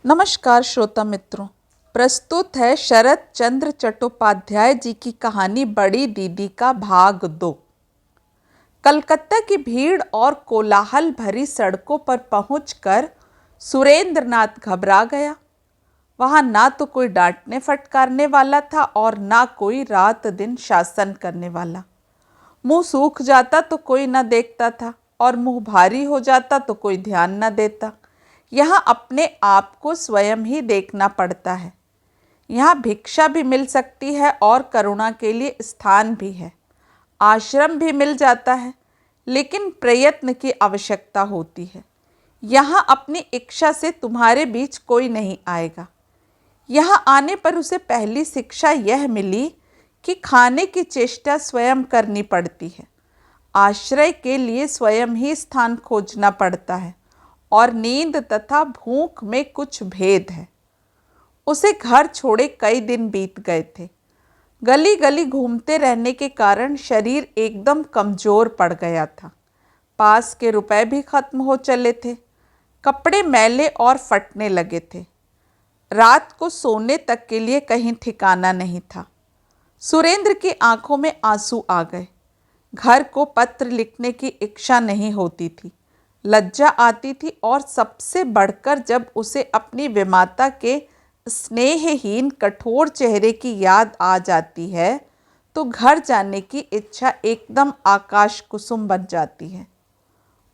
नमस्कार श्रोता मित्रों। प्रस्तुत है शरत चंद्र चट्टोपाध्याय जी की कहानी बड़ी दीदी का भाग 2। कलकत्ता की भीड़ और कोलाहल भरी सड़कों पर पहुंचकर सुरेंद्र नाथ घबरा गया। वहां ना तो कोई डांटने फटकारने वाला था और ना कोई रात दिन शासन करने वाला। मुंह सूख जाता तो कोई न देखता था और मुंह भारी हो जाता तो कोई ध्यान न देता। यहाँ अपने आप को स्वयं ही देखना पड़ता है। यहाँ भिक्षा भी मिल सकती है और करुणा के लिए स्थान भी है। आश्रम भी मिल जाता है, लेकिन प्रयत्न की आवश्यकता होती है। यहाँ अपनी इच्छा से तुम्हारे बीच कोई नहीं आएगा। यहाँ आने पर उसे पहली शिक्षा यह मिली कि खाने की चेष्टा स्वयं करनी पड़ती है। आश्रय के लिए स्वयं ही स्थान खोजना पड़ता है और नींद तथा भूख में कुछ भेद है। उसे घर छोड़े कई दिन बीत गए थे। गली गली घूमते रहने के कारण शरीर एकदम कमज़ोर पड़ गया था। पास के रुपए भी खत्म हो चले थे। कपड़े मैले और फटने लगे थे। रात को सोने तक के लिए कहीं ठिकाना नहीं था। सुरेंद्र की आंखों में आंसू आ गए। घर को पत्र लिखने की इच्छा नहीं होती थी, लज्जा आती थी और सबसे बढ़कर जब उसे अपनी विमाता के स्नेहहीन कठोर चेहरे की याद आ जाती है तो घर जाने की इच्छा एकदम आकाश कुसुम बन जाती है।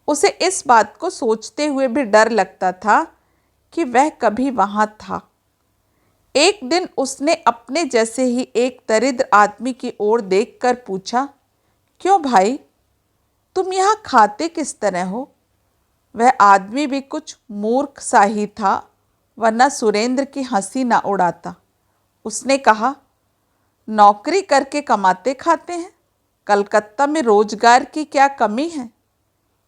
उसे इस बात को सोचते हुए भी डर लगता था कि वह कभी वहाँ था। एक दिन उसने अपने जैसे ही एक दरिद्र आदमी की ओर देखकर पूछा, क्यों भाई, तुम यहाँ खाते किस तरह हो? वह आदमी भी कुछ मूर्ख सा ही था, वरना सुरेंद्र की हंसी ना उड़ाता। उसने कहा, नौकरी करके कमाते खाते हैं। कलकत्ता में रोजगार की क्या कमी है?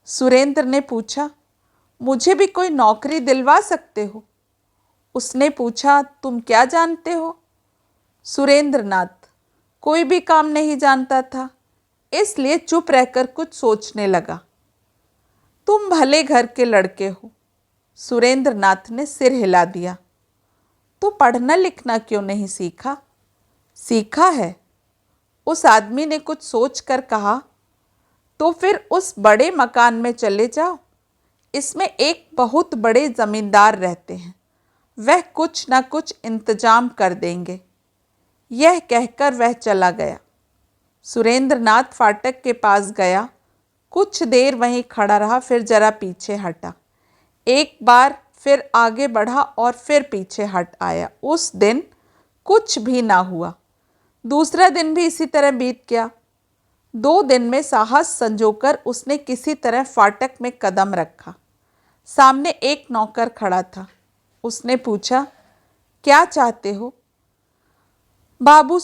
सुरेंद्र ने पूछा, मुझे भी कोई नौकरी दिलवा सकते हो? उसने पूछा, तुम क्या जानते हो? सुरेंद्र नाथ कोई भी काम नहीं जानता था, इसलिए चुप रहकर कुछ सोचने लगा। तुम भले घर के लड़के हो। सुरेंद्र नाथ ने सिर हिला दिया। तो पढ़ना लिखना क्यों नहीं सीखा? सीखा है, उस आदमी ने कुछ सोचकर कहा। तो फिर उस बड़े मकान में चले जाओ। इसमें एक बहुत बड़े जमींदार रहते हैं, वह कुछ ना कुछ इंतजाम कर देंगे। यह कहकर वह चला गया। सुरेंद्र नाथ फाटक के पास गया, कुछ देर वहीं खड़ा रहा, फिर जरा पीछे हटा। एक बार फिर आगे बढ़ा और फिर पीछे हट आया। उस दिन कुछ भी ना हुआ। दूसरा दिन भी इसी तरह बीत गया। 2 दिन में साहस संजोकर उसने किसी तरह फाटक में कदम रखा। सामने एक नौकर खड़ा था। उसने पूछा, क्या चाहते हो? बाबू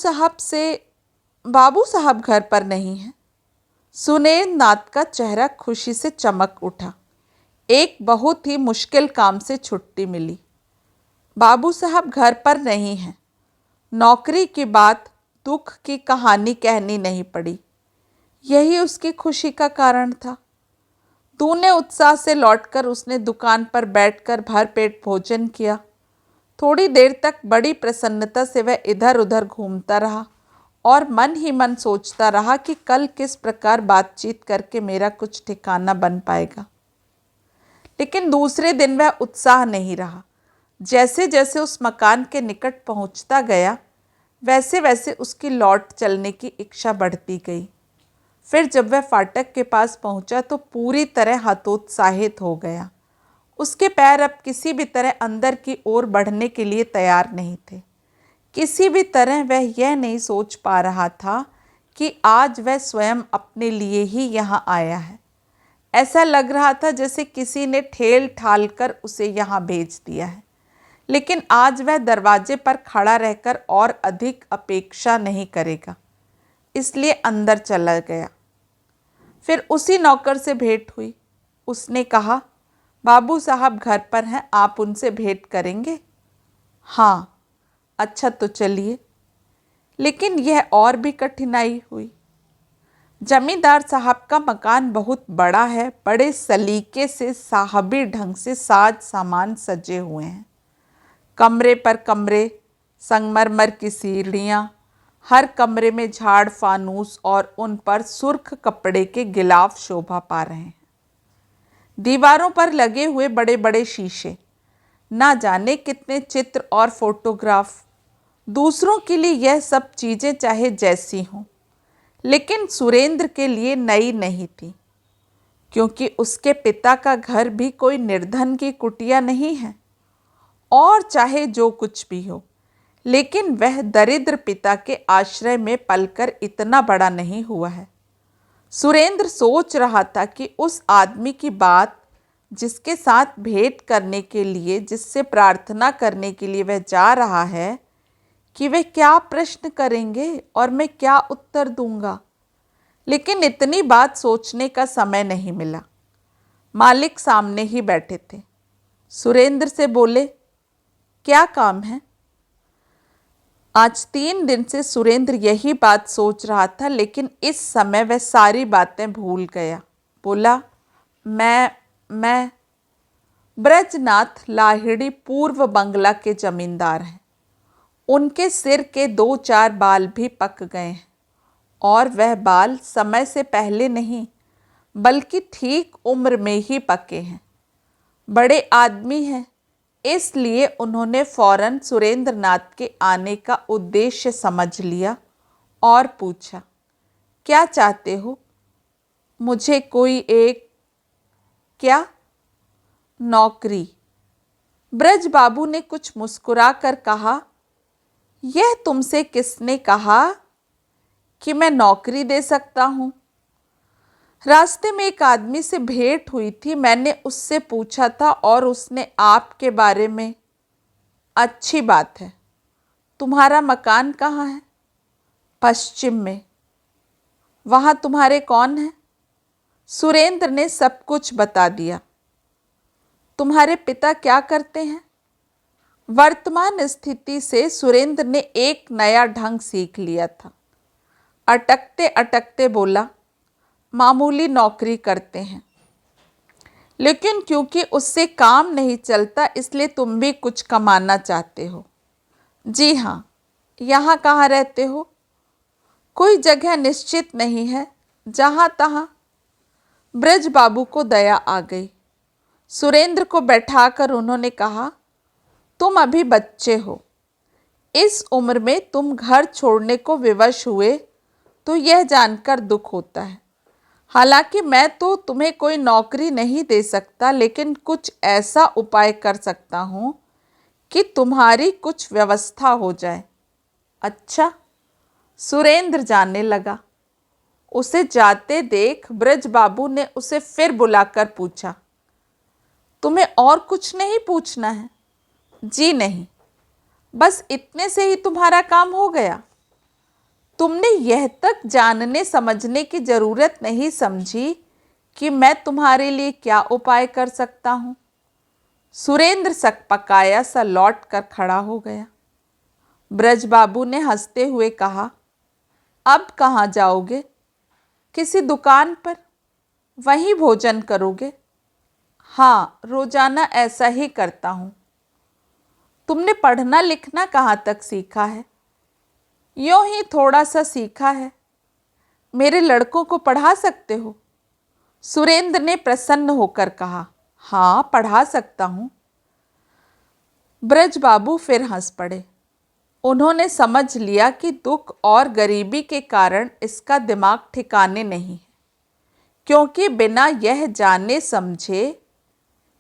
साहब घर पर नहीं है। सुरेंद्र नाथ का चेहरा खुशी से चमक उठा। एक बहुत ही मुश्किल काम से छुट्टी मिली। बाबू साहब घर पर नहीं हैं। नौकरी की बात, दुख की कहानी कहनी नहीं पड़ी। यही उसकी खुशी का कारण था। दूने उत्साह से लौटकर उसने दुकान पर बैठकर भरपेट भोजन किया। थोड़ी देर तक बड़ी प्रसन्नता से वह इधर उधर घूमता रहा और मन ही मन सोचता रहा कि कल किस प्रकार बातचीत करके मेरा कुछ ठिकाना बन पाएगा। लेकिन दूसरे दिन वह उत्साह नहीं रहा। जैसे जैसे उस मकान के निकट पहुंचता गया, वैसे वैसे उसकी लौट चलने की इच्छा बढ़ती गई। फिर जब वह फाटक के पास पहुंचा तो पूरी तरह हतोत्साहित हो गया। उसके पैर अब किसी भी तरह अंदर की ओर बढ़ने के लिए तैयार नहीं थे। किसी भी तरह वह यह नहीं सोच पा रहा था कि आज वह स्वयं अपने लिए ही यहाँ आया है। ऐसा लग रहा था जैसे किसी ने ठेल ठाल कर उसे यहाँ भेज दिया है। लेकिन आज वह दरवाजे पर खड़ा रहकर और अधिक अपेक्षा नहीं करेगा, इसलिए अंदर चला गया। फिर उसी नौकर से भेंट हुई। उसने कहा, बाबू साहब घर पर हैं, आप उनसे भेंट करेंगे? हाँ। अच्छा तो चलिए। लेकिन यह और भी कठिनाई हुई। जमींदार साहब का मकान बहुत बड़ा है, बड़े सलीके से साहबी ढंग से साज सामान सजे हुए हैं। कमरे पर कमरे, संगमरमर की सीढ़ियाँ, हर कमरे में झाड़ फानूस और उन पर सुर्ख कपड़े के गिलाफ शोभा पा रहे हैं। दीवारों पर लगे हुए बड़े बड़े शीशे, ना जाने कितने चित्र और फोटोग्राफ। दूसरों के लिए यह सब चीज़ें चाहे जैसी हों, लेकिन सुरेंद्र के लिए नई नहीं थी, क्योंकि उसके पिता का घर भी कोई निर्धन की कुटिया नहीं है। और चाहे जो कुछ भी हो, लेकिन वह दरिद्र पिता के आश्रय में पलकर इतना बड़ा नहीं हुआ है। सुरेंद्र सोच रहा था कि उस आदमी की बात, जिसके साथ भेंट करने के लिए, जिससे प्रार्थना करने के लिए वह जा रहा है, कि वे क्या प्रश्न करेंगे और मैं क्या उत्तर दूंगा। लेकिन इतनी बात सोचने का समय नहीं मिला। मालिक सामने ही बैठे थे। सुरेंद्र से बोले, क्या काम है? आज 3 दिन से सुरेंद्र यही बात सोच रहा था, लेकिन इस समय वह सारी बातें भूल गया। बोला, मैं ब्रजनाथ लाहिड़ी पूर्व बंगला के जमींदार हैं। उनके सिर के 2-4 बाल भी पक गए हैं, और वह बाल समय से पहले नहीं, बल्कि ठीक उम्र में ही पके हैं। बड़े आदमी हैं, इसलिए उन्होंने फौरन सुरेंद्र नाथ के आने का उद्देश्य समझ लिया और पूछा, क्या चाहते हो? मुझे कोई एक क्या नौकरी। ब्रज बाबू ने कुछ मुस्कुरा कर कहा, यह तुमसे किसने कहा कि मैं नौकरी दे सकता हूँ? रास्ते में एक आदमी से भेंट हुई थी, मैंने उससे पूछा था और उसने आपके बारे में। अच्छी बात है। तुम्हारा मकान कहाँ है? पश्चिम में। वहाँ तुम्हारे कौन है? सुरेंद्र ने सब कुछ बता दिया। तुम्हारे पिता क्या करते हैं? वर्तमान स्थिति से सुरेंद्र ने एक नया ढंग सीख लिया था। अटकते अटकते बोला, मामूली नौकरी करते हैं। लेकिन क्योंकि उससे काम नहीं चलता, इसलिए तुम भी कुछ कमाना चाहते हो। जी हाँ। यहाँ कहाँ रहते हो? कोई जगह निश्चित नहीं है, जहाँ तहाँ। ब्रज बाबू को दया आ गई। सुरेंद्र को बैठाकर उन्होंने कहा, तुम अभी बच्चे हो। इस उम्र में तुम घर छोड़ने को विवश हुए तो यह जानकर दुख होता है। हालांकि मैं तो तुम्हें कोई नौकरी नहीं दे सकता, लेकिन कुछ ऐसा उपाय कर सकता हूँ कि तुम्हारी कुछ व्यवस्था हो जाए। अच्छा। सुरेंद्र जाने लगा। उसे जाते देख ब्रज बाबू ने उसे फिर बुलाकर पूछा, तुम्हें और कुछ नहीं पूछना है? जी नहीं, बस इतने से ही तुम्हारा काम हो गया? तुमने यह तक जानने समझने की जरूरत नहीं समझी कि मैं तुम्हारे लिए क्या उपाय कर सकता हूँ? सुरेंद्र सकपकाया सा लौट कर खड़ा हो गया। ब्रज बाबू ने हंसते हुए कहा, अब कहाँ जाओगे? किसी दुकान पर? वहीं भोजन करोगे? हाँ, रोजाना ऐसा ही करता हूँ। तुमने पढ़ना लिखना कहाँ तक सीखा है? यूँ ही थोड़ा सा सीखा है। मेरे लड़कों को पढ़ा सकते हो? सुरेंद्र ने प्रसन्न होकर कहा, हाँ, पढ़ा सकता हूँ। ब्रज बाबू फिर हंस पड़े। उन्होंने समझ लिया कि दुख और गरीबी के कारण इसका दिमाग ठिकाने नहीं है, क्योंकि बिना यह जाने समझे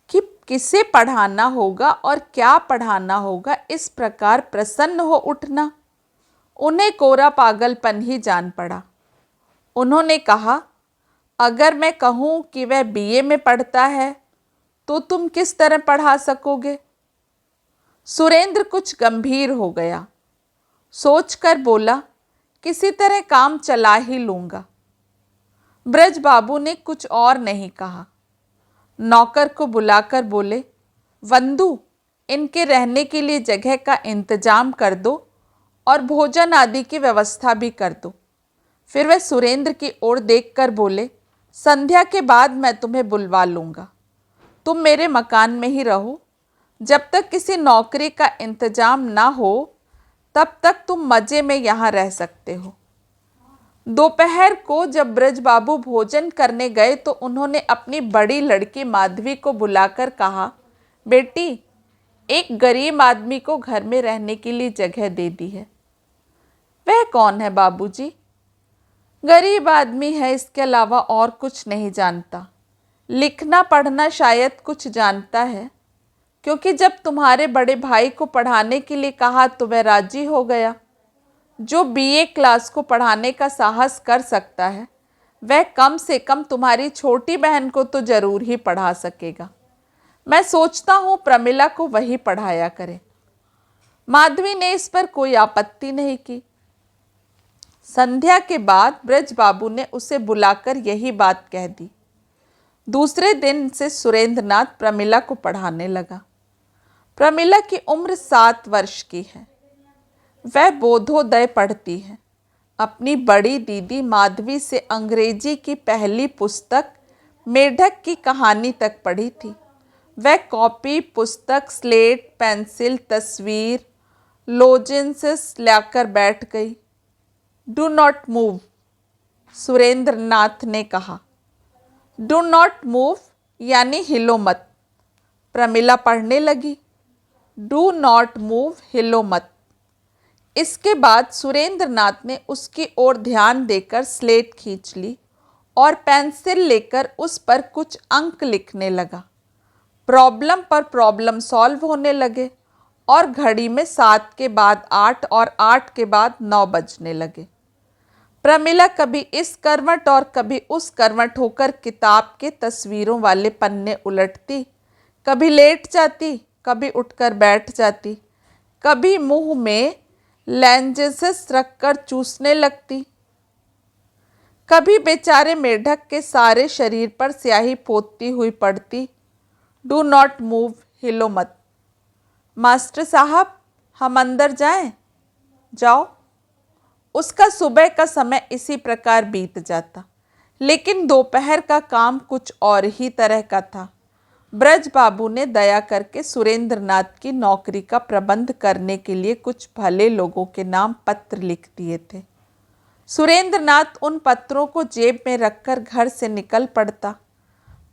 कि किसे पढ़ाना होगा और क्या पढ़ाना होगा, इस प्रकार प्रसन्न हो उठना उन्हें कोरा पागलपन ही जान पड़ा। उन्होंने कहा, अगर मैं कहूँ कि वह बीए में पढ़ता है तो तुम किस तरह पढ़ा सकोगे? सुरेंद्र कुछ गंभीर हो गया। सोचकर बोला, किसी तरह काम चला ही लूँगा। ब्रज बाबू ने कुछ और नहीं कहा। नौकर को बुलाकर बोले, वंदु, इनके रहने के लिए जगह का इंतजाम कर दो और भोजन आदि की व्यवस्था भी कर दो। फिर वह सुरेंद्र की ओर देखकर बोले, संध्या के बाद मैं तुम्हें बुलवा लूँगा। तुम मेरे मकान में ही रहो। जब तक किसी नौकरी का इंतजाम ना हो तब तक तुम मज़े में यहाँ रह सकते हो। दोपहर को जब ब्रजबाबू भोजन करने गए तो उन्होंने अपनी बड़ी लड़की माधवी को बुलाकर कहा, बेटी, एक गरीब आदमी को घर में रहने के लिए जगह दे दी है। वह कौन है बाबूजी? गरीब आदमी है, इसके अलावा और कुछ नहीं जानता। लिखना पढ़ना शायद कुछ जानता है, क्योंकि जब तुम्हारे बड़े भाई को पढ़ाने के लिए कहा तो वह राजी हो गया। जो बीए क्लास को पढ़ाने का साहस कर सकता है वह कम से कम तुम्हारी छोटी बहन को तो जरूर ही पढ़ा सकेगा। मैं सोचता हूँ प्रमिला को वही पढ़ाया करे। माधवी ने इस पर कोई आपत्ति नहीं की। संध्या के बाद ब्रजबाबू ने उसे बुलाकर यही बात कह दी। दूसरे दिन से सुरेंद्रनाथ प्रमिला को पढ़ाने लगा। प्रमिला की उम्र 7 वर्ष की है। वह बोधोदय पढ़ती है। अपनी बड़ी दीदी माधवी से अंग्रेजी की पहली पुस्तक मेढक की कहानी तक पढ़ी थी। वह कॉपी, पुस्तक, स्लेट, पेंसिल, तस्वीर, लोजेंसेस लाकर बैठ गई। डू नॉट मूव, सुरेंद्रनाथ ने कहा। डू नॉट मूव यानी हिलो मत। प्रमिला पढ़ने लगी, डू नॉट मूव, हिलो मत। इसके बाद सुरेंद्रनाथ ने उसकी ओर ध्यान देकर स्लेट खींच ली और पेंसिल लेकर उस पर कुछ अंक लिखने लगा। प्रॉब्लम पर प्रॉब्लम सॉल्व होने लगे और घड़ी में 7 के बाद 8 और 8 के बाद 9 बजने लगे। प्रमिला कभी इस करवट और कभी उस करवट होकर किताब के तस्वीरों वाले पन्ने उलटती, कभी लेट जाती, कभी उठकर बैठ जाती, कभी मुंह में लैंजेसेस रखकर चूसने लगती, कभी बेचारे मेढक के सारे शरीर पर स्याही पोतती हुई पड़ती। डू नॉट मूव, हिलो मत। मास्टर साहब, हम अंदर जाएं? जाओ। उसका सुबह का समय इसी प्रकार बीत जाता, लेकिन दोपहर का काम कुछ और ही तरह का था। ब्रजबाबू ने दया करके सुरेंद्रनाथ की नौकरी का प्रबंध करने के लिए कुछ भले लोगों के नाम पत्र लिख दिए थे। सुरेंद्रनाथ उन पत्रों को जेब में रखकर घर से निकल पड़ता।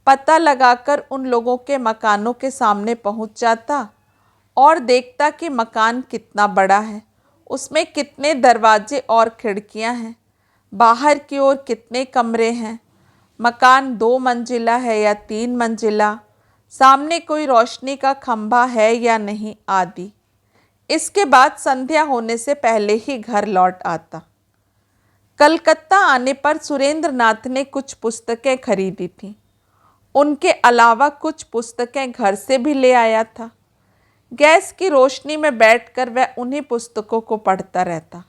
पता लगाकर उन लोगों के मकानों के सामने पहुंच जाता और देखता कि मकान कितना बड़ा है, उसमें कितने दरवाजे और खिड़कियां हैं, बाहर की ओर कितने कमरे हैं, मकान 2 मंजिला है या 3 मंजिला, सामने कोई रोशनी का खंभा है या नहीं, आदि। इसके बाद संध्या होने से पहले ही घर लौट आता। कलकत्ता आने पर सुरेंद्रनाथ ने कुछ पुस्तकें खरीदी थीं। उनके अलावा कुछ पुस्तकें घर से भी ले आया था। गैस की रोशनी में बैठकर वह उन्हीं पुस्तकों को पढ़ता रहता।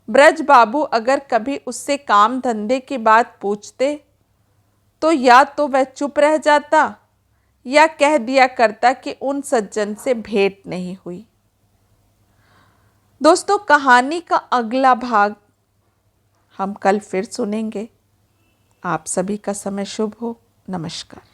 ब्रजबाबू अगर कभी उससे काम धंधे की बात पूछते तो या तो वह चुप रह जाता या कह दिया करता कि उन सज्जन से भेंट नहीं हुई। दोस्तों, कहानी का अगला भाग हम कल फिर सुनेंगे। आप सभी का समय शुभ हो। नमस्कार।